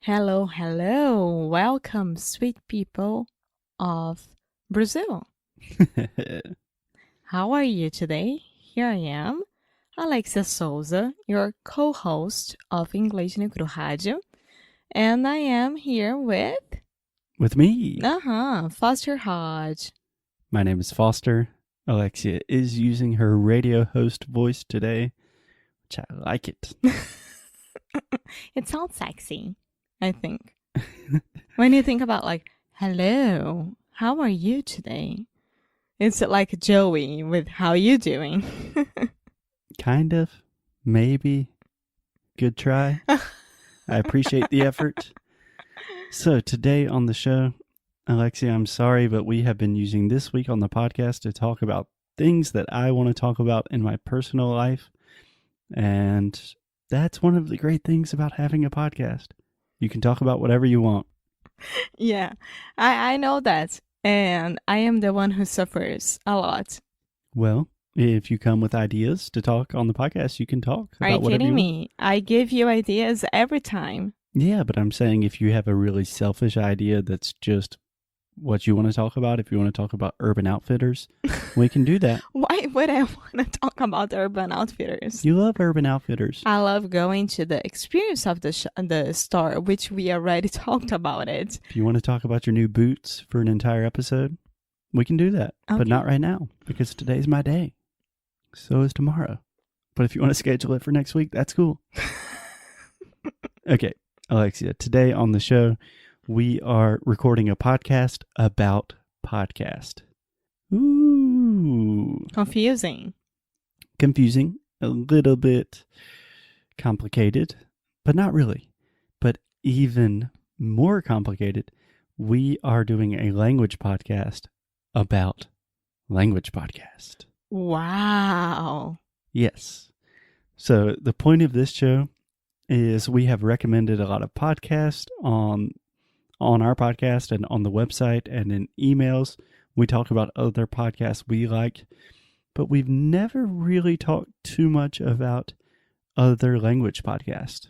Hello, hello. Welcome, sweet people of Brazil. How are you today? Here I am, Alexia Souza, your co-host of Inglês no Rádio. And I am here with... With me. Foster Hodge. My name is Foster. Alexia is using her radio host voice today, which I like it. It sounds sexy, I think. When you think about hello, how are you today? It's like Joey with how you doing? Kind of. Maybe. Good try. I appreciate the effort. So today on the show, Alexia, I'm sorry, but we have been using this week on the podcast to talk about things that I want to talk about in my personal life. And that's one of the great things about having a podcast. You can talk about whatever you want. Yeah, I know that. And I am the one who suffers a lot. Well, if you come with ideas to talk on the podcast, you can talk about whatever you want. Are you kidding me? I give you ideas every time. Yeah, but I'm saying if you have a really selfish idea that's just what you want to talk about, if you want to talk about Urban Outfitters, we can do that. Why would I want to talk about Urban Outfitters? You love Urban Outfitters. I love going to the experience of the store, which we already talked about it. If you want to talk about your new boots for an entire episode, we can do that. Okay. But not right now, because today's my day. So is tomorrow. But if you want to schedule it for next week, that's cool. Okay, Alexia, today on the show, we are recording a podcast about podcast. Ooh. Confusing, a little bit complicated, but not really. But even more complicated, we are doing a language podcast about language podcast. Wow. Yes. So the point of this show is we have recommended a lot of podcasts on our podcast and on the website and in emails. We talk about other podcasts we like, but we've never really talked too much about other language podcasts,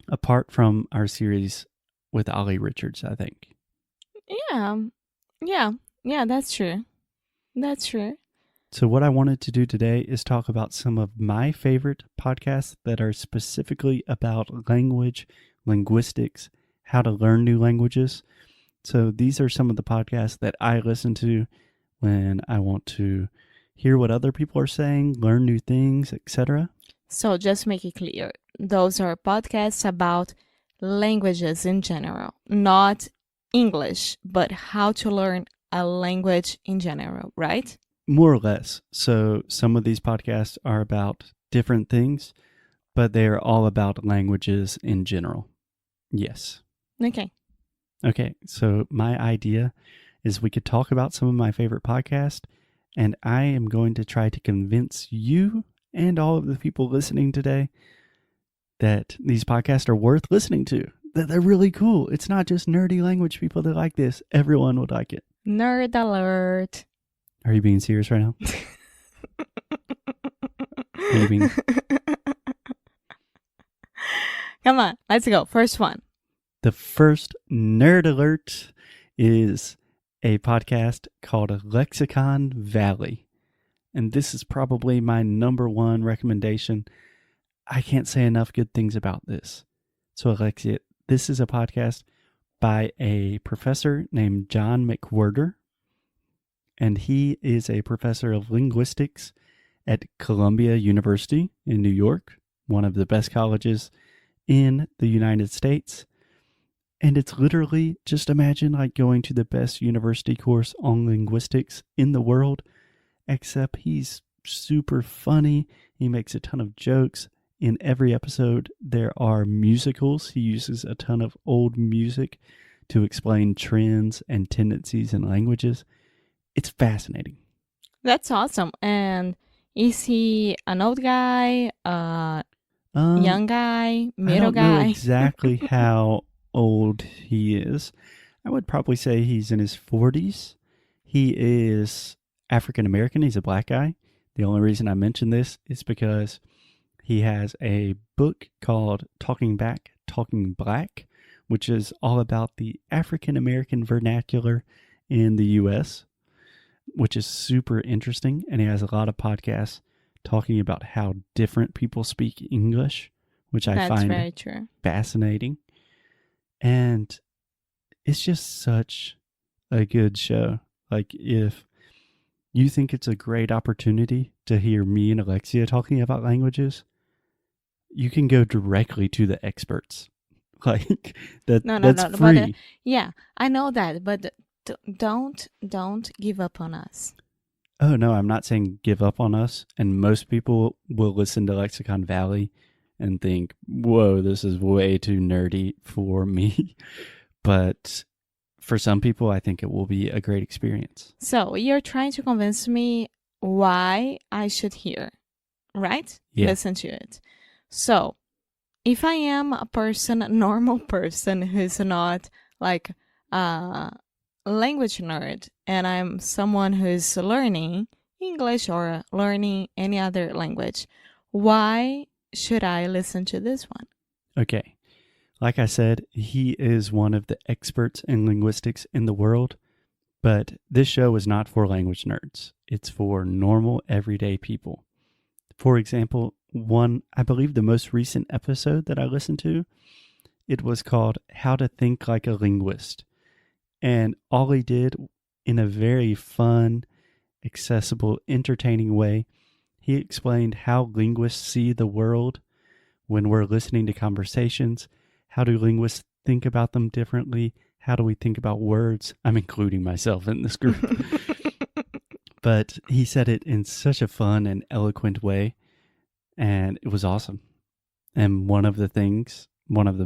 apart from our series with Ollie Richards, I think. Yeah, that's true. So what I wanted to do today is talk about some of my favorite podcasts that are specifically about language, linguistics, how to learn new languages. So these are some of the podcasts that I listen to when I want to hear what other people are saying, learn new things, etc. So just make it clear, those are podcasts about languages in general, not English, but how to learn a language in general, right? More or less. So some of these podcasts are about different things, but they are all about languages in general. Yes. Okay, so my idea is we could talk about some of my favorite podcasts, and I am going to try to convince you and all of the people listening today that these podcasts are worth listening to, that they're really cool. It's not just nerdy language people that like this. Everyone would like it. Nerd alert. Are you being serious right now? Are you being... Come on, let's go. First one. The first nerd alert is a podcast called Lexicon Valley. And this is probably my number one recommendation. I can't say enough good things about this. So Alexia, this is a podcast by a professor named John McWhorter. And he is a professor of linguistics at Columbia University in New York, one of the best colleges in the United States. And it's literally, just imagine like going to the best university course on linguistics in the world, except he's super funny. He makes a ton of jokes. In every episode, there are musicals. He uses a ton of old music to explain trends and tendencies in languages. It's fascinating. That's awesome. And is he an old guy, young guy, middle guy? I don't know exactly how old he is. I would probably say he's in his 40s. He is African American. He's a black guy. The only reason I mention this is because he has a book called Talking Back, Talking Black, which is all about the African American vernacular in the U.S., which is super interesting. And he has a lot of podcasts talking about how different people speak English, which I That's find very true. fascinating. And it's just such a good show. Like, if you think it's a great opportunity to hear me and Alexia talking about languages, you can go directly to the experts. Like, that's free. But, yeah, I know that, but don't give up on us. Oh, no, I'm not saying give up on us. And most people will listen to Lexicon Valley and think, whoa, this is way too nerdy for me. But for some people, I think it will be a great experience. So you're trying to convince me why I should hear, right? Yeah. Listen to it. So if I am a normal person who's not like a language nerd, and I'm someone who's learning English or learning any other language, why should I listen to this one? Okay. Like I said, he is one of the experts in linguistics in the world, but this show is not for language nerds. It's for normal, everyday people. For example, I believe the most recent episode that I listened to, it was called How to Think Like a Linguist. And all he did, in a very fun, accessible, entertaining way, he explained how linguists see the world when we're listening to conversations. How do linguists think about them differently? How do we think about words? I'm including myself in this group. But he said it in such a fun and eloquent way, and it was awesome. And one of the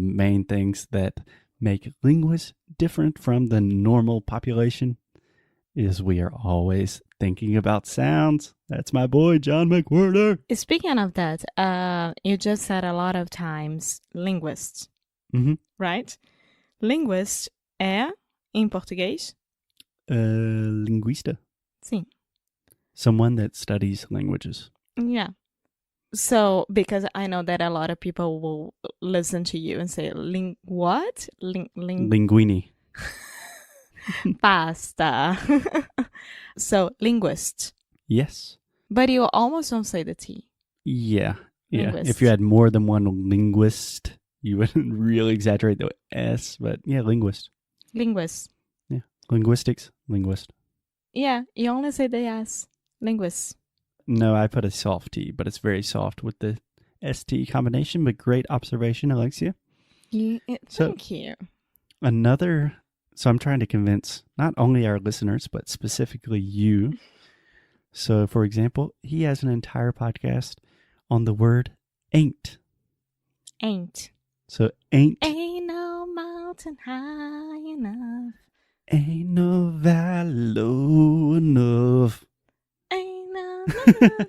main things that make linguists different from the normal population is we are always thinking about sounds. That's my boy, John McWhorter. Speaking of that, you just said a lot of times linguists, right? Linguist é, em português? Linguista. Sim. Someone that studies languages. Yeah. So, because I know that a lot of people will listen to you and say, what? Linguini. Pasta. So, linguist. Yes. But you almost don't say the T. Yeah. Linguist. If you had more than one linguist, you wouldn't really exaggerate the S, but yeah, linguist. Linguist. Yeah. Linguistics, linguist. Yeah, you only say the S. Linguist. No, I put a soft T, but it's very soft with the ST combination, but great observation, Alexia. Thank you. So I'm trying to convince not only our listeners, but specifically you. So, for example, he has an entire podcast on the word ain't. Ain't. So ain't. Ain't no mountain high enough. Ain't no valley low enough. Ain't no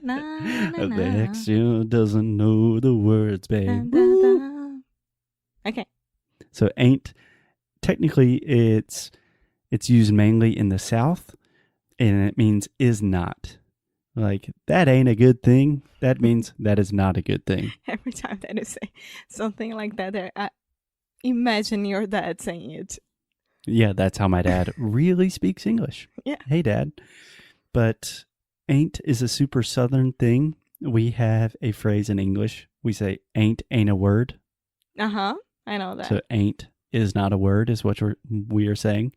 na. Alexia doesn't know the words, babe. Okay. So ain't, technically it's used mainly in the South, and it means is not. Like, that ain't a good thing. That means that is not a good thing. Every time that you say something like that, I imagine your dad saying it. Yeah, that's how my dad really speaks English. Yeah. Hey, Dad. But ain't is a super Southern thing. We have a phrase in English. We say ain't a word. Uh-huh. I know that. So ain't is not a word is what we are saying.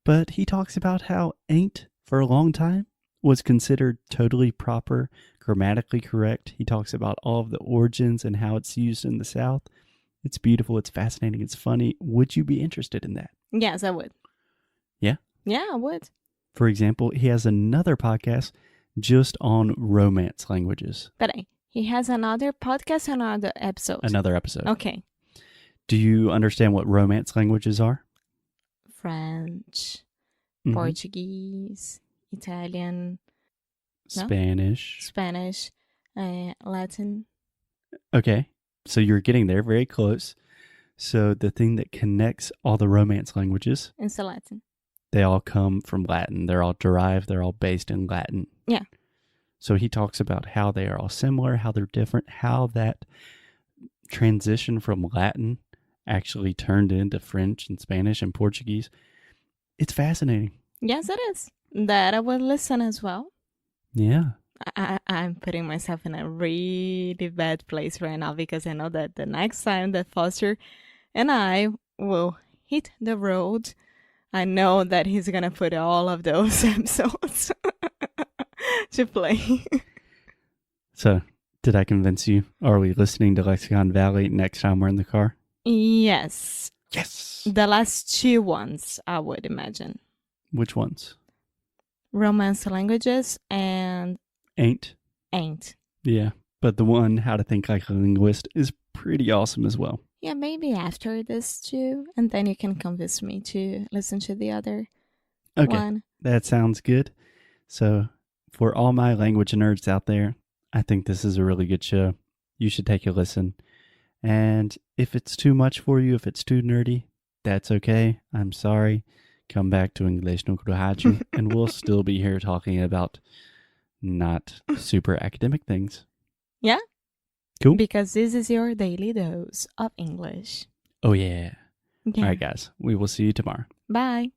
But he talks about how ain't for a long time was considered totally proper, grammatically correct. He talks about all of the origins and how it's used in the South. It's beautiful. It's fascinating. It's funny. Would you be interested in that? Yes, I would. Yeah? Yeah, I would. For example, he has another podcast just on romance languages. Peraí. He has another podcast, another episode. Another episode. Okay. Do you understand what romance languages are? French, Portuguese, Italian, Spanish, Latin. Okay, so you're getting there, very close. So the thing that connects all the romance languages, It's Latin. they all come from Latin. They're all derived. They're all based in Latin. Yeah. So he talks about how they are all similar, how they're different, how that transition from Latin actually turned into French and Spanish and Portuguese. It's fascinating. Yes, it is. That I will listen as well. Yeah. I'm putting myself in a really bad place right now because I know that the next time that Foster and I will hit the road, I know that he's going to put all of those episodes to play. So, did I convince you? Are we listening to Lexicon Valley next time we're in the car? Yes. Yes. The last two ones, I would imagine. Which ones? Romance languages and Ain't. Yeah, but the one, How to Think Like a Linguist, is pretty awesome as well. Yeah, maybe after this too, and then you can convince me to listen to the other one. That sounds good. So, for all my language nerds out there, I think this is a really good show. You should take a listen. And if it's too much for you, if it's too nerdy, that's okay. I'm sorry. Come back to Inglês no Rádio, and we'll still be here talking about not super academic things. Yeah? Cool. Because this is your daily dose of English. Oh, yeah. Yeah. All right, guys. We will see you tomorrow. Bye.